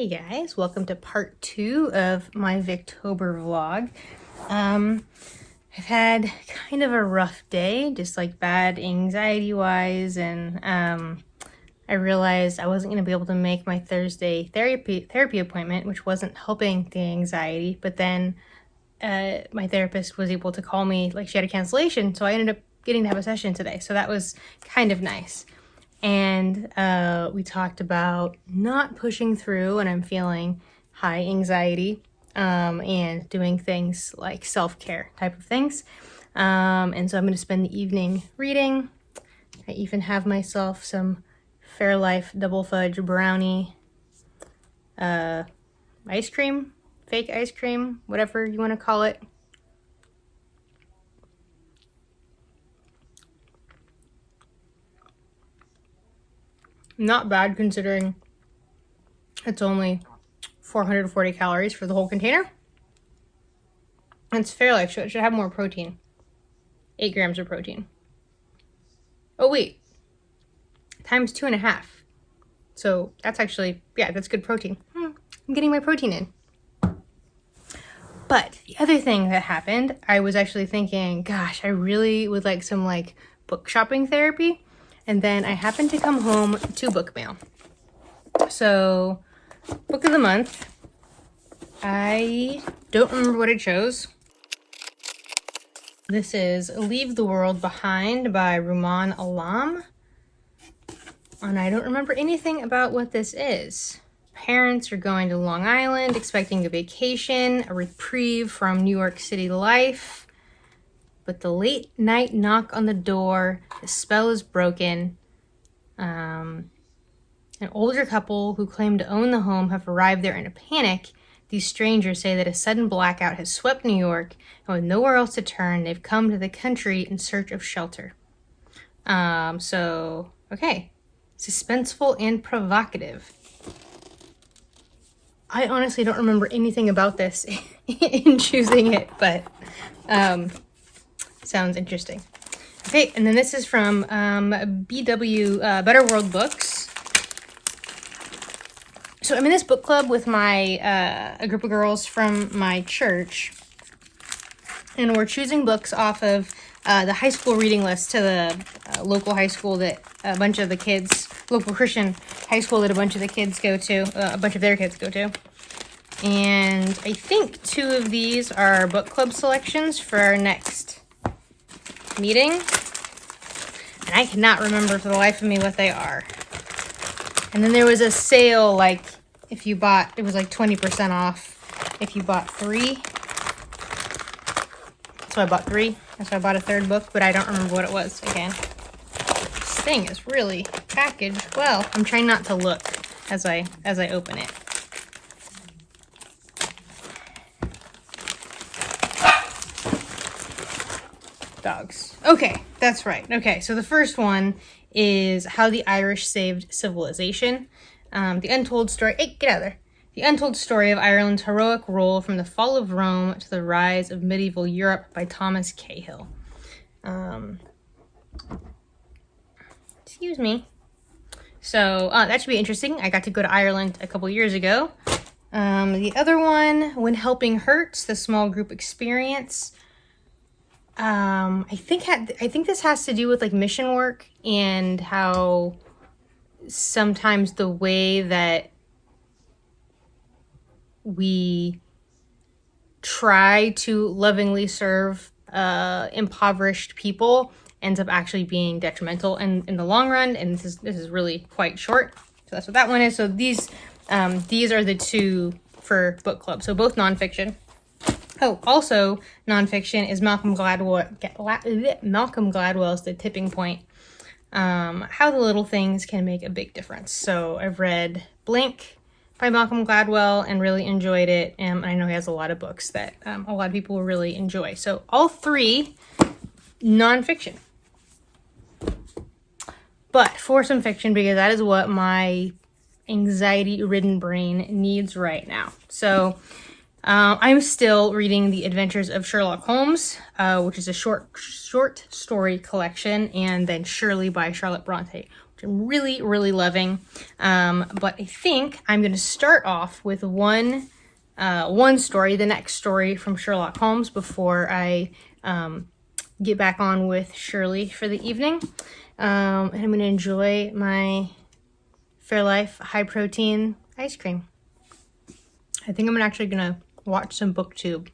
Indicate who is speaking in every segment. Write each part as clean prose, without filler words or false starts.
Speaker 1: Hey guys, welcome to part 2 of my Victober vlog. I've had kind of a rough day, just like bad anxiety-wise, and I realized I wasn't going to be able to make my Thursday therapy appointment, which wasn't helping the anxiety, but then my therapist was able to call me, like she had a cancellation, so I ended up getting to have a session today, so that was kind of nice. And we talked about not pushing through when I'm feeling high anxiety and doing things like self-care type of things. And so I'm going to spend the evening reading. I even have myself some Fairlife double fudge brownie ice cream, fake ice cream, whatever you want to call it. Not bad considering it's only 440 calories for the whole container. It's Fairlife, so it should have more protein. 8 grams of protein. Oh wait, times 2.5. So that's actually, yeah, that's good protein. I'm getting my protein in. But the other thing that happened, I was actually thinking, gosh, I really would like some like book shopping therapy. And then I happened to come home to book mail. So, book of the month. I don't remember what I chose. This is Leave the World Behind by Rumaan Alam. And I don't remember anything about what this is. Parents are going to Long Island, expecting a vacation, a reprieve from New York City life. But the late night knock on the door, the spell is broken. An older couple who claim to own the home have arrived there in a panic. These strangers say that a sudden blackout has swept New York, and with nowhere else to turn, they've come to the country in search of shelter. Okay. Suspenseful and provocative. I honestly don't remember anything about this in choosing it, but sounds interesting. Okay, and then this is from BW Better World Books. So I'm in this book club with my a group of girls from my church, and we're choosing books off of the high school reading list to the local high school that a bunch of the kids, local Christian high school that a bunch of the kids go to, a bunch of their kids go to. And I think 2 of these are book club selections for our next meeting, and I cannot remember for the life of me what they are. And then there was a sale, like if you bought, it was like 20% off if you bought 3. So I bought 3. That's why I bought a 3rd book, but I don't remember what it was again. This thing is really packaged well. I'm trying not to look as I open it. Dogs. Okay, that's right. Okay, so the first one is How the Irish Saved Civilization. The untold story... Hey, get out of there. The untold story of Ireland's heroic role from the fall of Rome to the rise of medieval Europe by Thomas Cahill. Excuse me. So, that should be interesting. I got to go to Ireland a couple years ago. The other one, When Helping Hurts, the Small Group Experience. I think this has to do with like mission work and how sometimes the way that we try to lovingly serve impoverished people ends up actually being detrimental in the long run. And this is really quite short. So that's what that one is. So these are the 2 for book club. So both nonfiction. Oh, also nonfiction is Malcolm Gladwell's The Tipping Point. How the Little Things Can Make a Big Difference. So I've read Blink by Malcolm Gladwell and really enjoyed it. And I know he has a lot of books that a lot of people will really enjoy. So all 3 nonfiction. But for some fiction, because that is what my anxiety-ridden brain needs right now. So I'm still reading The Adventures of Sherlock Holmes, which is a short story collection, and then Shirley by Charlotte Bronte, which I'm really, really loving. But I think I'm going to start off with one story, the next story from Sherlock Holmes, before I get back on with Shirley for the evening. And I'm going to enjoy my Fairlife high-protein ice cream. I think I'm actually going to watch some BookTube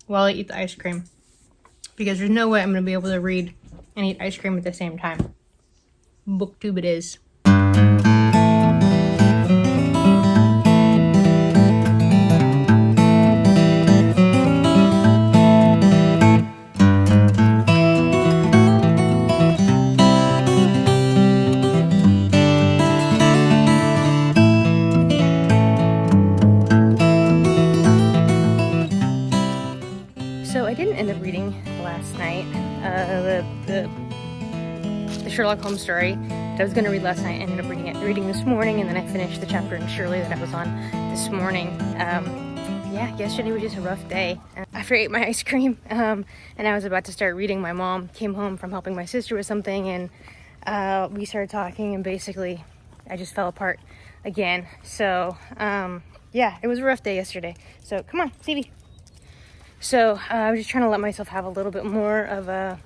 Speaker 1: while I eat the ice cream, because there's no way I'm going to be able to read and eat ice cream at the same time. BookTube it is. So I didn't end up reading last night the Sherlock Holmes story that I was going to read last night. I ended up reading this morning, and then I finished the chapter in Shirley that I was on this morning. Yesterday was just a rough day. After I ate my ice cream, and I was about to start reading, my mom came home from helping my sister with something, and we started talking, and basically I just fell apart again. So it was a rough day yesterday. So come on, Stevie. So I was just trying to let myself have a little bit more of a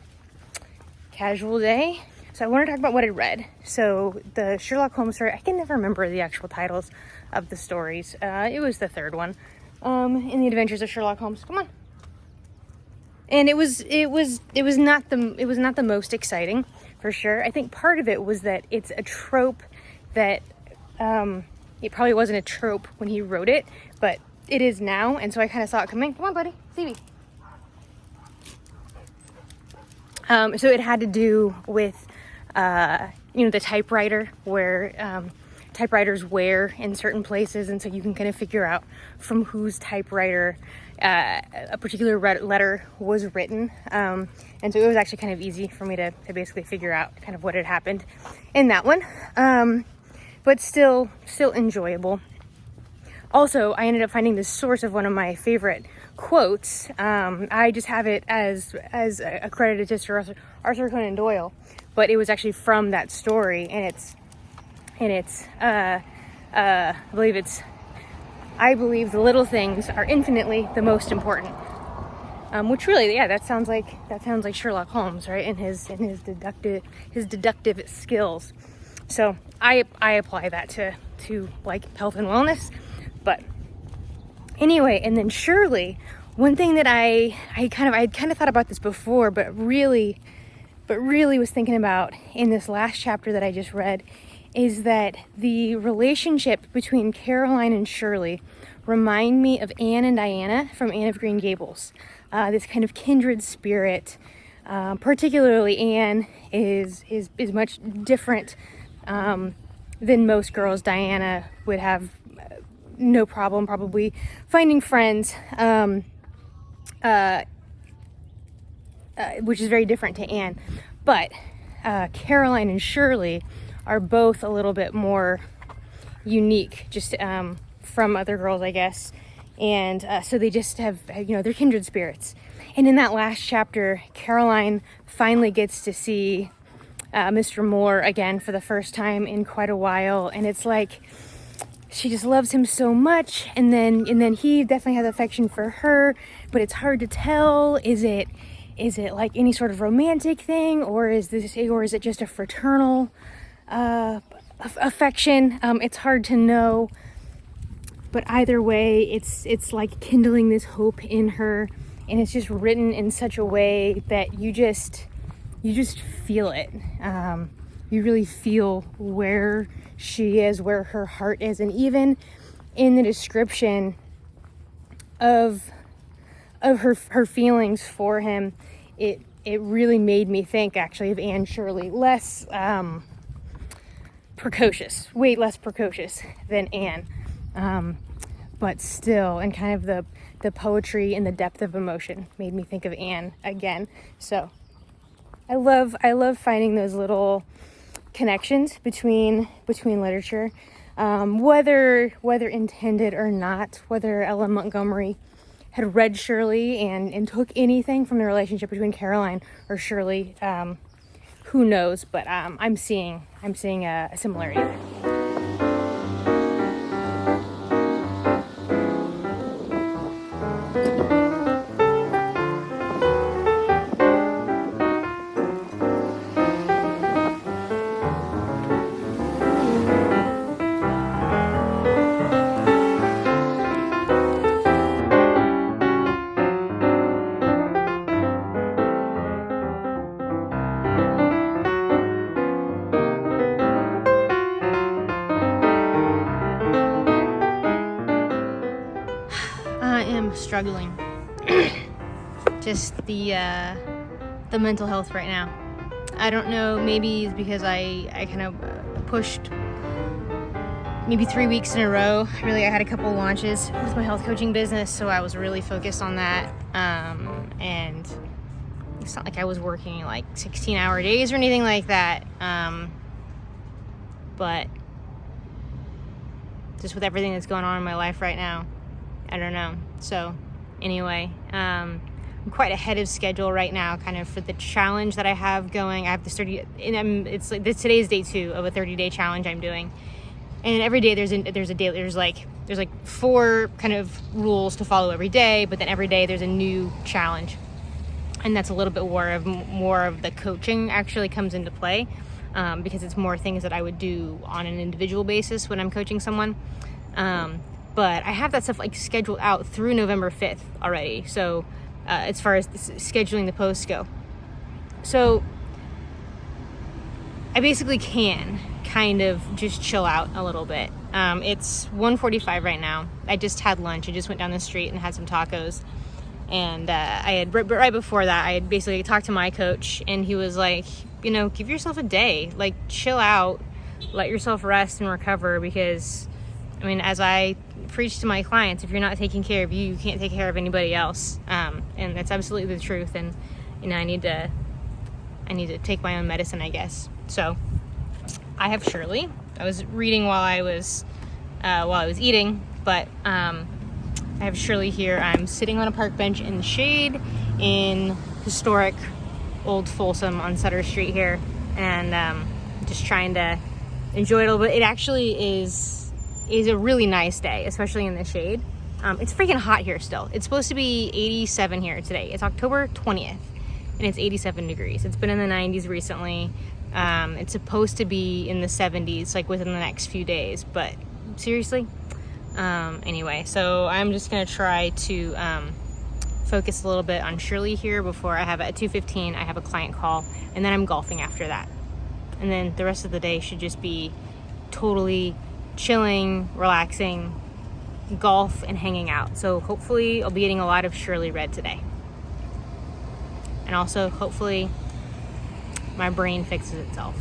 Speaker 1: casual day. So I want to talk about what I read. So the Sherlock Holmes story, I can never remember the actual titles of the stories. It was the third one, in the Adventures of Sherlock Holmes. Come on. And it was not the most exciting, for sure. I think part of it was that it's a trope that it probably wasn't a trope when he wrote it, but it is now, and so I kind of saw it coming. Come on, buddy, Stevie. So it had to do with, the typewriter, where typewriters wear in certain places, and so you can kind of figure out from whose typewriter a particular letter was written. And so it was actually kind of easy for me to basically figure out kind of what had happened in that one, but still enjoyable. Also, I ended up finding the source of one of my favorite quotes. I just have it as accredited to Sir Arthur Conan Doyle, but it was actually from that story, and I believe the little things are infinitely the most important. Which really, that sounds like Sherlock Holmes, right? And his deductive skills. So I apply that to like health and wellness. But anyway, and then Shirley, one thing that I kind of thought about this before, but really was thinking about in this last chapter that I just read, is that the relationship between Caroline and Shirley remind me of Anne and Diana from Anne of Green Gables. This kind of kindred spirit. Particularly Anne is much different than most girls. Diana would have no problem probably finding friends, which is very different to Anne. But Caroline and Shirley are both a little bit more unique, just from other girls, I guess. And so they just have, they're kindred spirits. And in that last chapter, Caroline finally gets to see Mr. Moore again for the first time in quite a while. And it's like, she just loves him so much, and then he definitely has affection for her, but it's hard to tell. Is it like any sort of romantic thing, or is it just a fraternal affection? It's hard to know, but either way, it's like kindling this hope in her, and it's just written in such a way that you just feel it. You really feel where she is, where her heart is, and even in the description of her feelings for him, it really made me think actually of Anne Shirley, less precocious, way less precocious than Anne, but still, and kind of the poetry and the depth of emotion made me think of Anne again. So I love finding those little connections between literature, whether intended or not, whether Ella Montgomery had read Shirley and took anything from the relationship between Caroline or Shirley. Who knows? But I'm seeing a similarity there. I am struggling. Just the mental health right now. I don't know, maybe it's because I kind of pushed maybe 3 weeks in a row. Really, I had a couple launches with my health coaching business, so I was really focused on that. And it's not like I was working like 16-hour days or anything like that. But just with everything that's going on in my life right now, I don't know. So anyway, I'm quite ahead of schedule right now, kind of for the challenge that I have going. I have this 30, and today's day 2 of a 30-day challenge I'm doing. And every day there's like 4 kind of rules to follow every day, but then every day there's a new challenge. And that's a little bit more of the coaching actually comes into play, because it's more things that I would do on an individual basis when I'm coaching someone. But I have that stuff like scheduled out through November 5th already. So as far as scheduling the posts go. So I basically can kind of just chill out a little bit. It's 1:45 right now. I just had lunch. I just went down the street and had some tacos. And I had right before that, I had basically talked to my coach, and he was like, give yourself a day, like chill out, let yourself rest and recover, because as I preach to my clients, if you're not taking care of you, you can't take care of anybody else. And that's absolutely the truth. And I need to take my own medicine, I guess. So I have Shirley. I was reading while I was eating, but I have Shirley here. I'm sitting on a park bench in the shade in historic Old Folsom on Sutter Street here, and just trying to enjoy it a little bit. It actually is a really nice day, especially in the shade. It's freaking hot here still. It's supposed to be 87 here today. It's October 20th, and it's 87 degrees. It's been in the 90s recently. It's supposed to be in the 70s, like within the next few days, but seriously? Anyway, so I'm just gonna try to focus a little bit on Shirley here before I have, at 2:15, I have a client call, and then I'm golfing after that. And then the rest of the day should just be totally chilling, relaxing, golf, and hanging out. So hopefully I'll be getting a lot of Shirley read today. And also, hopefully, my brain fixes itself.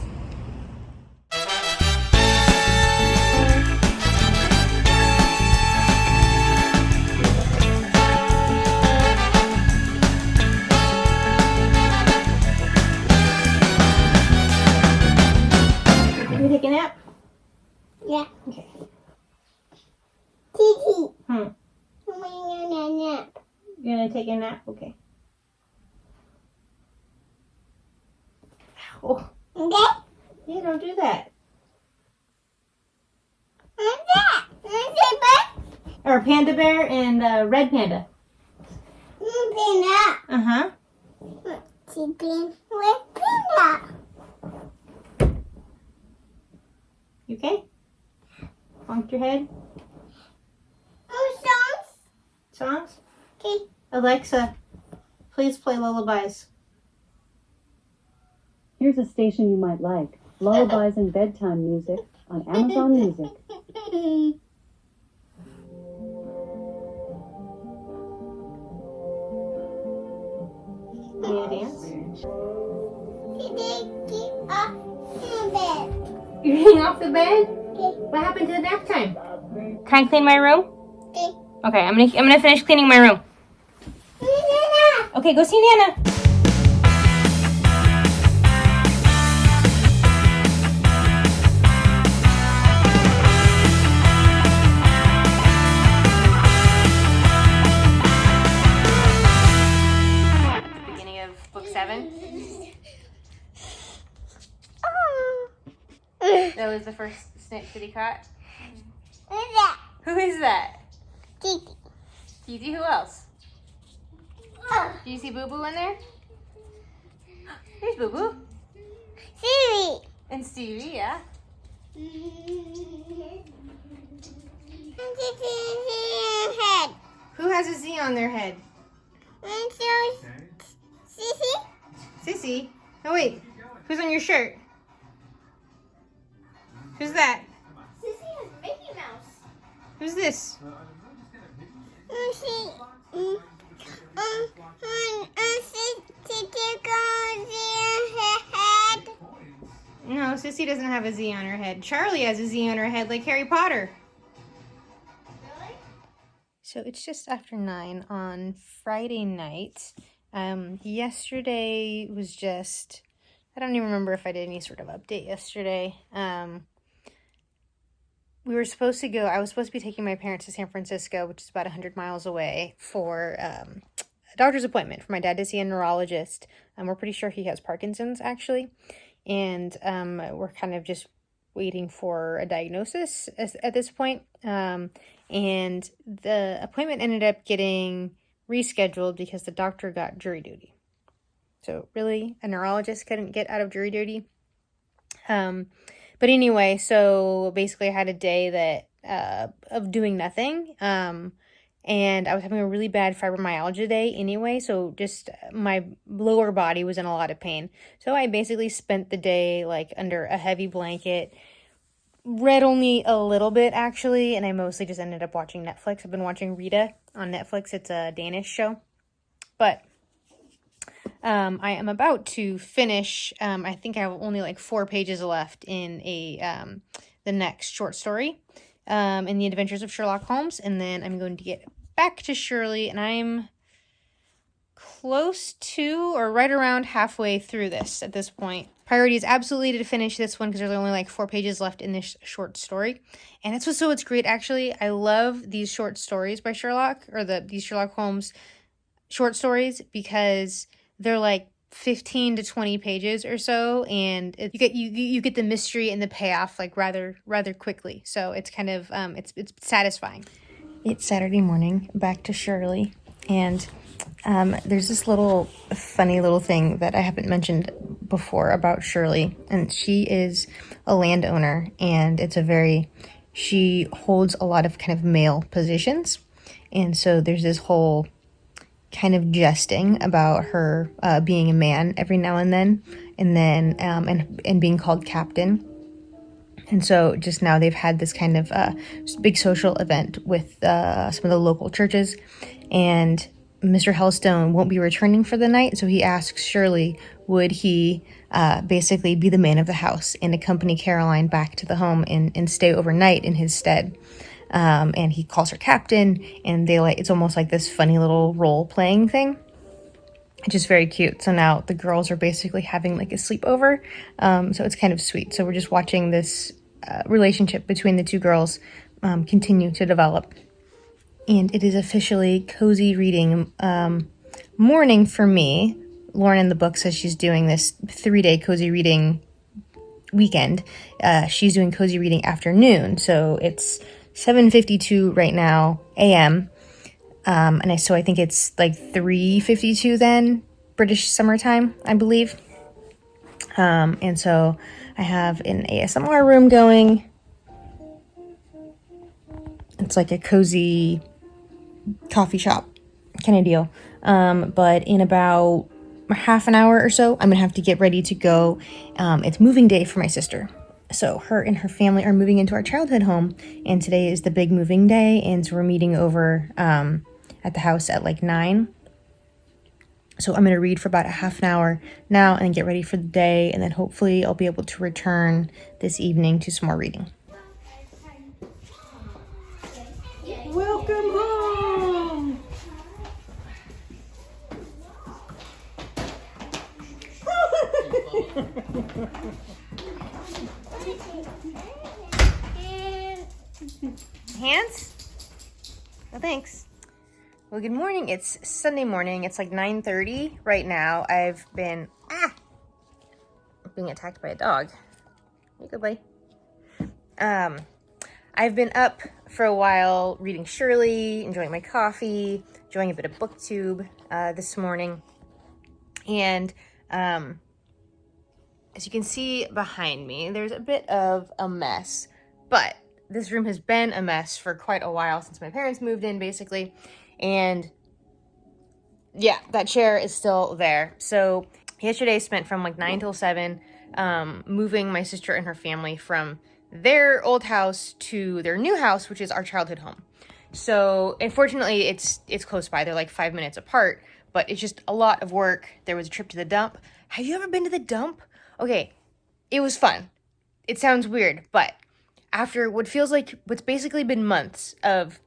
Speaker 1: Can you take a nap?
Speaker 2: Yeah.
Speaker 1: Okay.
Speaker 2: Titi.
Speaker 1: Hmm.
Speaker 2: I'm gonna nap.
Speaker 1: You're gonna take a nap? Okay. Oh.
Speaker 2: Okay?
Speaker 1: Yeah, don't do that.
Speaker 2: What's that? What's it,
Speaker 1: Or Panda Bear and Red Panda.
Speaker 2: Panda.
Speaker 1: Uh-huh.
Speaker 2: Sleeping with Panda.
Speaker 1: You okay? Bonked your head?
Speaker 2: Oh, songs?
Speaker 1: Songs?
Speaker 2: Okay.
Speaker 1: Alexa, please play lullabies.
Speaker 3: Here's a station you might like. Lullabies and bedtime music on Amazon Music.
Speaker 1: Can you dance?
Speaker 2: Get off the bed.
Speaker 1: You're getting off the bed?
Speaker 2: Okay.
Speaker 1: What happened to the nap time? Can I clean my room?
Speaker 2: Okay.
Speaker 1: Okay, I'm gonna finish cleaning my room. Okay, go see Nana. That was the first snitch that he caught?
Speaker 2: Who's that?
Speaker 1: Who is that?
Speaker 2: Titi.
Speaker 1: Kiki, who else?
Speaker 2: Oh,
Speaker 1: Do you see Boo Boo in there? There's Boo Boo.
Speaker 2: Siri.
Speaker 1: And Stevie, yeah.
Speaker 2: Head.
Speaker 1: Who has a Z on their head?
Speaker 2: And so, Sissy.
Speaker 1: Sissy. Oh, wait. Who's on your shirt? Who's that?
Speaker 2: Sissy has Mickey Mouse.
Speaker 1: Who's this?
Speaker 2: She, head.
Speaker 1: No, Sissy doesn't have a Z on her head. Charlie has a Z on her head like Harry Potter.
Speaker 2: Really?
Speaker 1: So it's just after 9 on Friday night. Yesterday was just, I don't even remember if I did any sort of update yesterday. We were supposed to go, I was supposed to be taking my parents to San Francisco, which is about 100 miles away, for a doctor's appointment for my dad to see a neurologist. We're pretty sure he has Parkinson's, actually. And we're kind of just waiting for a diagnosis at this point. And the appointment ended up getting rescheduled because the doctor got jury duty. So really, a neurologist couldn't get out of jury duty. But anyway, so basically I had a day that of doing nothing. And I was having a really bad fibromyalgia day anyway, so just my lower body was in a lot of pain. So I basically spent the day like under a heavy blanket, read only a little bit actually, and I mostly just ended up watching Netflix. I've been watching Rita on Netflix. It's a Danish show. But I am about to finish, I think I have only like 4 pages left in the next short story, in the Adventures of Sherlock Holmes, and then I'm going to get back to Shirley, and I'm close to or right around halfway through this at this point. Priority is absolutely to finish this one because there's only like 4 pages left in this short story, and that's what's great actually. I love these short stories by Sherlock, or these Sherlock Holmes short stories, because they're like 15 to 20 pages or so, and you get the mystery and the payoff like rather quickly. So it's kind of it's satisfying. It's Saturday morning, back to Shirley, and there's this funny little thing that I haven't mentioned before about Shirley, and she is a landowner, and she holds a lot of kind of male positions, and so there's this whole kind of jesting about her being a man every now and then and being called captain. And so just now they've had this kind of big social event with some of the local churches, and Mr. Hellstone won't be returning for the night, so he asks Shirley would he basically be the man of the house and accompany Caroline back to the home and stay overnight in his stead. And he calls her captain, and it's almost like this funny little role-playing thing, which is very cute. So now the girls are basically having like a sleepover, so it's kind of sweet. So we're just watching this relationship between the two girls continue to develop. And it is officially cozy reading morning for me. Lauren in the book says she's doing this 3-day cozy reading weekend. She's doing cozy reading afternoon, so it's 7:52 right now a.m. And I think it's like 3:52 then, British summertime, I believe. And so I have an ASMR room going. It's like a cozy coffee shop kind of deal. But in about half an hour or so, I'm gonna have to get ready to go. It's moving day for my sister. So her and her family are moving into our childhood home, and today is the big moving day, and so we're meeting over at the house at like 9. So I'm going to read for about a half an hour now and then get ready for the day, and then hopefully I'll be able to return this evening to some more reading. Welcome home! Hands? No thanks. Well, good morning. It's Sunday morning. It's like 9:30 right now. I've been being attacked by a dog. You good, buddy? I've been up for a while reading Shirley, enjoying my coffee, enjoying a bit of booktube this morning. And as you can see behind me, there's a bit of a mess. But this room has been a mess for quite a while since my parents moved in, basically. And yeah, that chair is still there. So yesterday spent from like 9 till 7 moving my sister and her family from their old house to their new house, which is our childhood home. So unfortunately, it's close by. They're like 5 minutes apart, but it's just a lot of work. There was a trip to the dump. Have you ever been to the dump? Okay, it was fun. It sounds weird, but after what feels like what's basically been months of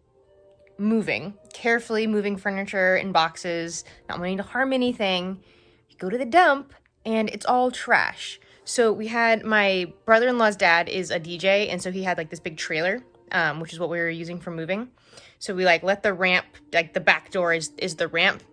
Speaker 1: carefully moving furniture in boxes, not wanting to harm anything, you go to the dump and it's all trash. So we had, my brother-in-law's dad is a DJ, and so he had like this big trailer, which is what we were using for moving. So we like let the ramp, like the back door is the ramp.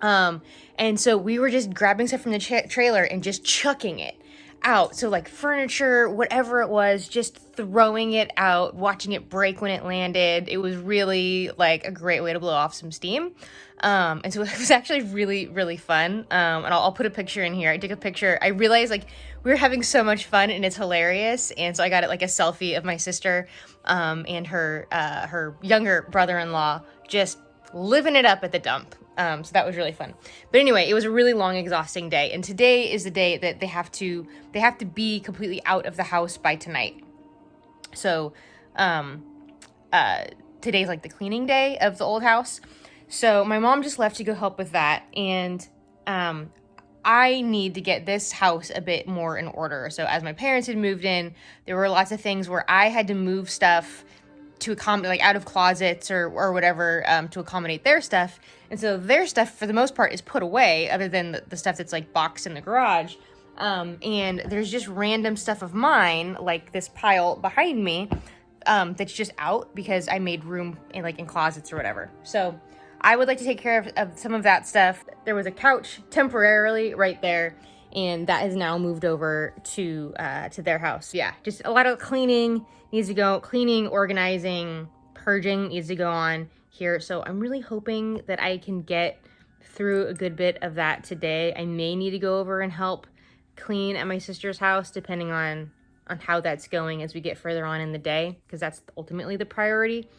Speaker 1: And so we were just grabbing stuff from the trailer and just chucking it out. So like furniture, whatever it was, just throwing it out, watching it break when it landed. It was really like a great way to blow off some steam. And so it was actually really, really fun. And I'll put a picture in here. I took a picture. I realized like we were having so much fun and it's hilarious. And so I got it like a selfie of my sister, and her younger brother-in-law just living it up at the dump. So that was really fun. But anyway, it was a really long, exhausting day. And today is the day that they have to be completely out of the house by tonight. So, today's like the cleaning day of the old house. So my mom just left to go help with that. And, I need to get this house a bit more in order. So as my parents had moved in, there were lots of things where I had to move stuff to accommodate, like out of closets or whatever, to accommodate their stuff. And so their stuff, for the most part, is put away, other than the stuff that's like boxed in the garage. And there's just random stuff of mine, like this pile behind me, that's just out because I made room in closets or whatever. So I would like to take care of some of that stuff. There was a couch temporarily right there, and that has now moved over to their house. Yeah, just a lot of cleaning needs to go. Cleaning, organizing, purging needs to go on here. So I'm really hoping that I can get through a good bit of that today. I may need to go over and help clean at my sister's house, depending on how that's going as we get further on in the day, because that's ultimately the priority.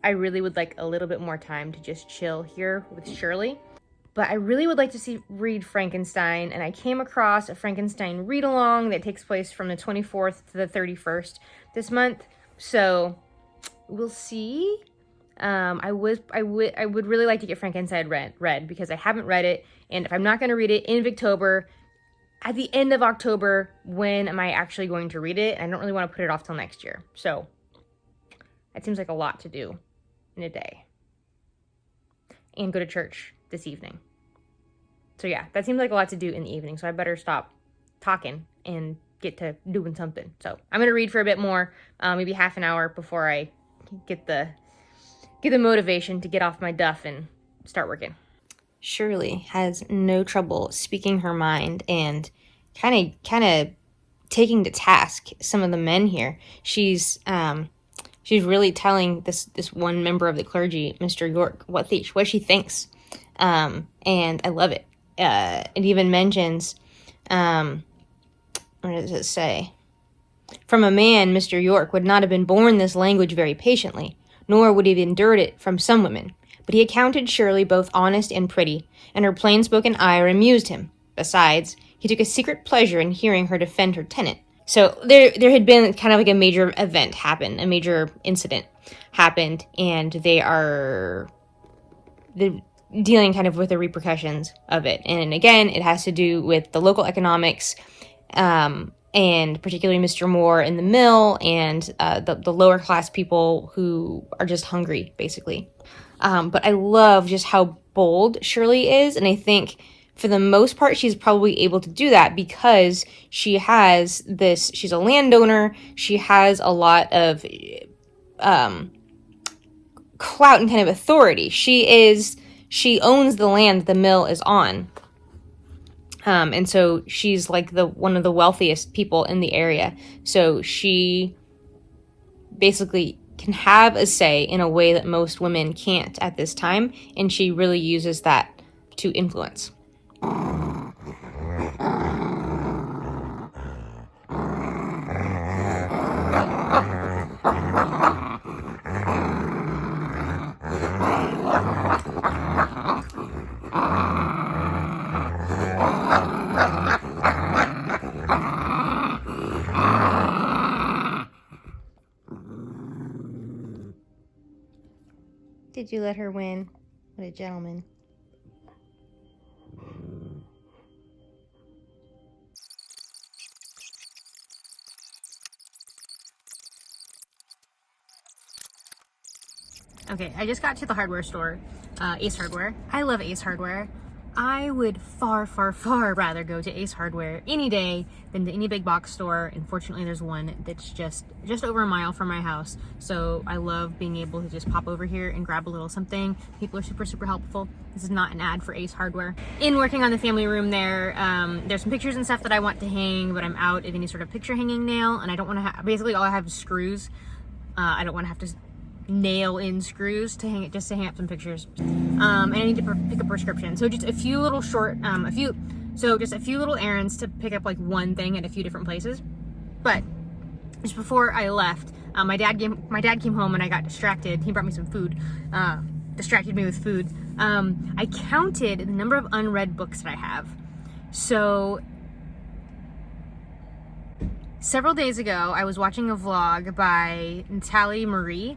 Speaker 1: I really would like a little bit more time to just chill here with Shirley. But I really would like to read Frankenstein, and I came across a Frankenstein Read-Along that takes place from the 24th to the 31st this month. So we'll see. I would really like to get Frankenstein read because I haven't read it, and if I'm not going to read it in Victober, at the end of October, when am I actually going to read it? I don't really want to put it off till next year. So that seems like a lot to do in a day. And go to church this evening. So yeah, that seems like a lot to do in the evening. So I better stop talking and get to doing something. So I'm going to read for a bit more, maybe half an hour before I get the motivation to get off my duff and start working. Shirley has no trouble speaking her mind and kind of taking to task some of the men here. She's really telling this one member of the clergy, Mr. York, what she thinks, and I love it. It even mentions, what does it say? From a man, Mr. York would not have been born this language very patiently, nor would he have endured it from some women. But he accounted Shirley both honest and pretty, and her plain-spoken ire amused him. Besides, he took a secret pleasure in hearing her defend her tenant. So there had been kind of like a major event happen, a major incident happened, and they're dealing kind of with the repercussions of it. And again, it has to do with the local economics, and particularly Mr. Moore in the mill and the lower class people who are just hungry, basically. But I love just how bold Shirley is, and I think for the most part, she's probably able to do that because she's a landowner, she has a lot of clout and kind of authority. She owns the land the mill is on. And so she's like one of the wealthiest people in the area. So she basically can have a say in a way that most women can't at this time, and she really uses that to influence. Did you let her win? What a gentleman. Okay, I just got to the hardware store, Ace Hardware. I love Ace Hardware. I would far, far, far rather go to Ace Hardware any day than to any big box store. Unfortunately, there's one that's just over a mile from my house. So I love being able to just pop over here and grab a little something. People are super, super helpful. This is not an ad for Ace Hardware. In working on the family room there, there's some pictures and stuff that I want to hang, but I'm out of any sort of picture hanging nail, and I don't want to basically all I have is screws. I don't want to have to nail in screws to hang it, just to hang up some pictures. And I need to pick a prescription. So just a few little short, just a few little errands to pick up like one thing at a few different places. But just before I left, my dad came home and I got distracted. He brought me some food, distracted me with food. I counted the number of unread books that I have. So several days ago, I was watching a vlog by Natalie Marie.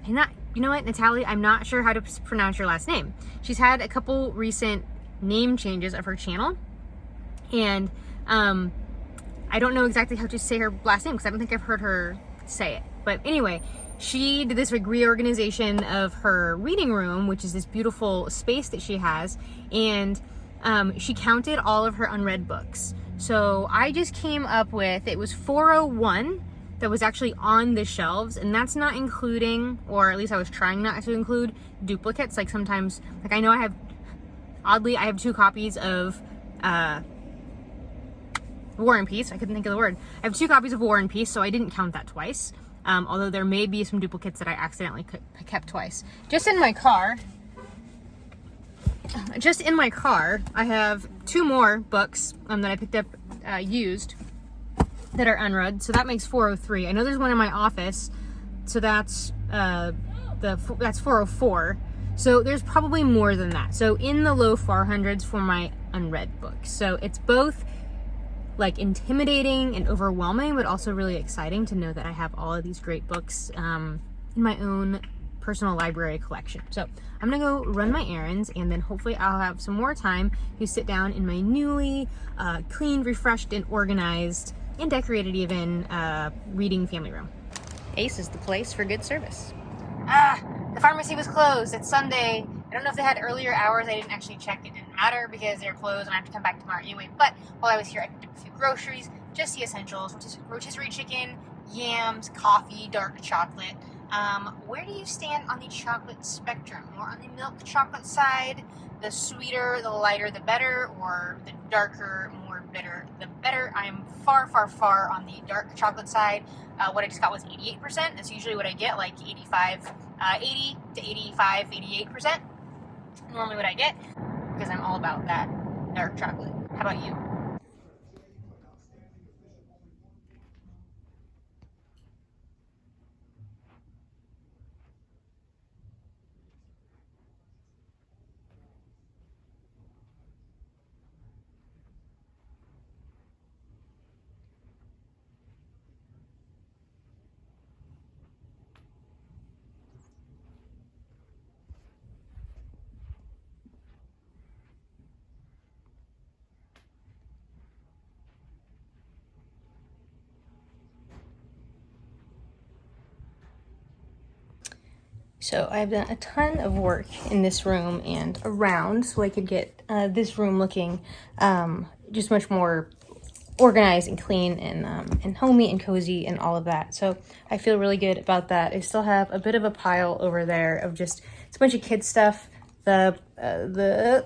Speaker 1: You know what, Natalie, I'm not sure how to pronounce your last name. She's had a couple recent name changes of her channel, and I don't know exactly how to say her last name because I don't think I've heard her say it. But anyway, she did this reorganization of her reading room, which is this beautiful space that she has, and she counted all of her unread books. So I just came up with, it was 401 that was actually on the shelves, and that's not including, or at least I was trying not to include, duplicates. Like sometimes, like I know I have 2 copies of War and Peace. I couldn't think of the word. I have 2 copies of War and Peace, so I didn't count that twice. Although there may be some duplicates that I accidentally kept twice. Just in my car, I have 2 more books that I picked up used that are unread, so that makes 403. I know there's one in my office, so that's 404. So there's probably more than that. So in the low 400s for my unread books. So it's both like intimidating and overwhelming, but also really exciting to know that I have all of these great books in my own personal library collection. So I'm gonna go run my errands, and then hopefully I'll have some more time to sit down in my newly cleaned, refreshed, and organized and decorated even reading family room. Ace is the place for good service. The pharmacy was closed. It's Sunday. I don't know if they had earlier hours. I didn't actually check. It didn't matter because they're closed and I have to come back tomorrow anyway. But while I was here, I picked up a few groceries, just the essentials, which is rotisserie chicken, yams, coffee, dark chocolate. Where do you stand on the chocolate spectrum? More on the milk chocolate side, the sweeter, the lighter, the better, or the darker, more bitter, the better? I'm far, far, far on the dark chocolate side. What I just got was 88%. That's usually what I get, like 80 to 85, 88%. Normally what I get, because I'm all about that dark chocolate. How about you? So I've done a ton of work in this room and around so I could get this room looking just much more organized and clean and homey and cozy and all of that. So I feel really good about that. I still have a bit of a pile over there of just, it's a bunch of kids stuff. There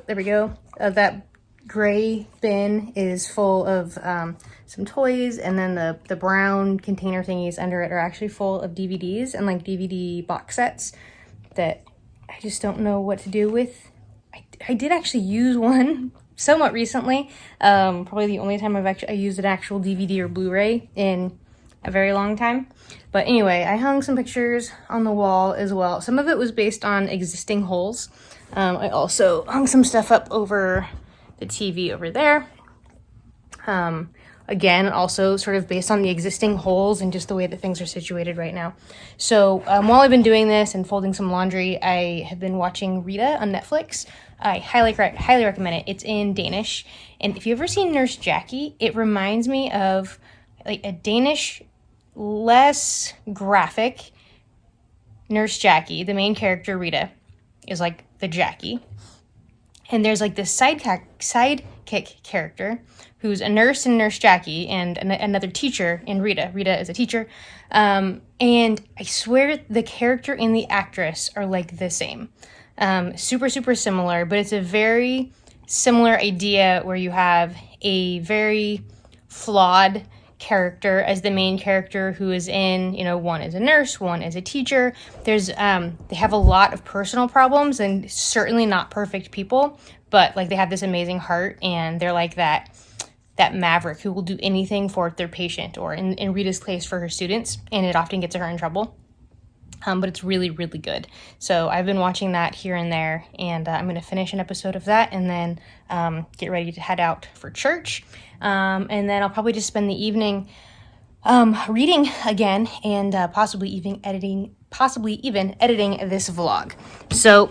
Speaker 1: we go. That gray bin is full of some toys, and then the brown container thingies under it are actually full of DVDs and like DVD box sets that I just don't know what to do with. I did actually use one somewhat recently. Probably the only time I used an actual DVD or Blu-ray in a very long time. But anyway, I hung some pictures on the wall as well. Some of it was based on existing holes. I also hung some stuff up over the TV over there. Again, also sort of based on the existing holes and just the way that things are situated right now. So while I've been doing this and folding some laundry, I have been watching Rita on Netflix. I highly recommend it. It's in Danish. And if you've ever seen Nurse Jackie, it reminds me of like a Danish, less graphic Nurse Jackie. The main character, Rita, is like the Jackie. And there's like this sidekick character who's a nurse in Nurse Jackie and another teacher in Rita. Rita is a teacher. And I swear the character and the actress are like the same. Super, super similar, but it's a very similar idea where you have a very flawed character as the main character who is in, you know, one is a nurse, one is a teacher. There's they have a lot of personal problems and certainly not perfect people, but like they have this amazing heart, and they're like that maverick who will do anything for their patient, or in Rita's case for her students, and it often gets her in trouble. But it's really, really good. So I've been watching that here and there, and I'm going to finish an episode of that and then get ready to head out for church. And then I'll probably just spend the evening reading again and possibly even editing this vlog. So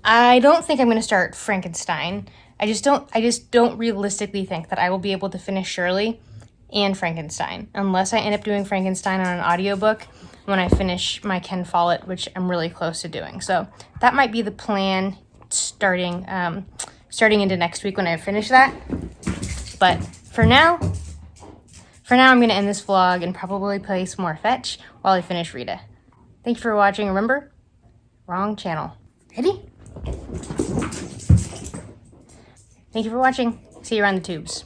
Speaker 1: I don't think I'm going to start Frankenstein. I just don't realistically think that I will be able to finish Shirley and Frankenstein unless I end up doing Frankenstein on an audiobook when I finish my Ken Follett, which I'm really close to doing. So that might be the plan starting into next week when I finish that. But for now I'm going to end this vlog and probably play some more fetch while I finish Rita. Thank you for watching. Remember, wrong channel. Ready? Thank you for watching. See you around the tubes.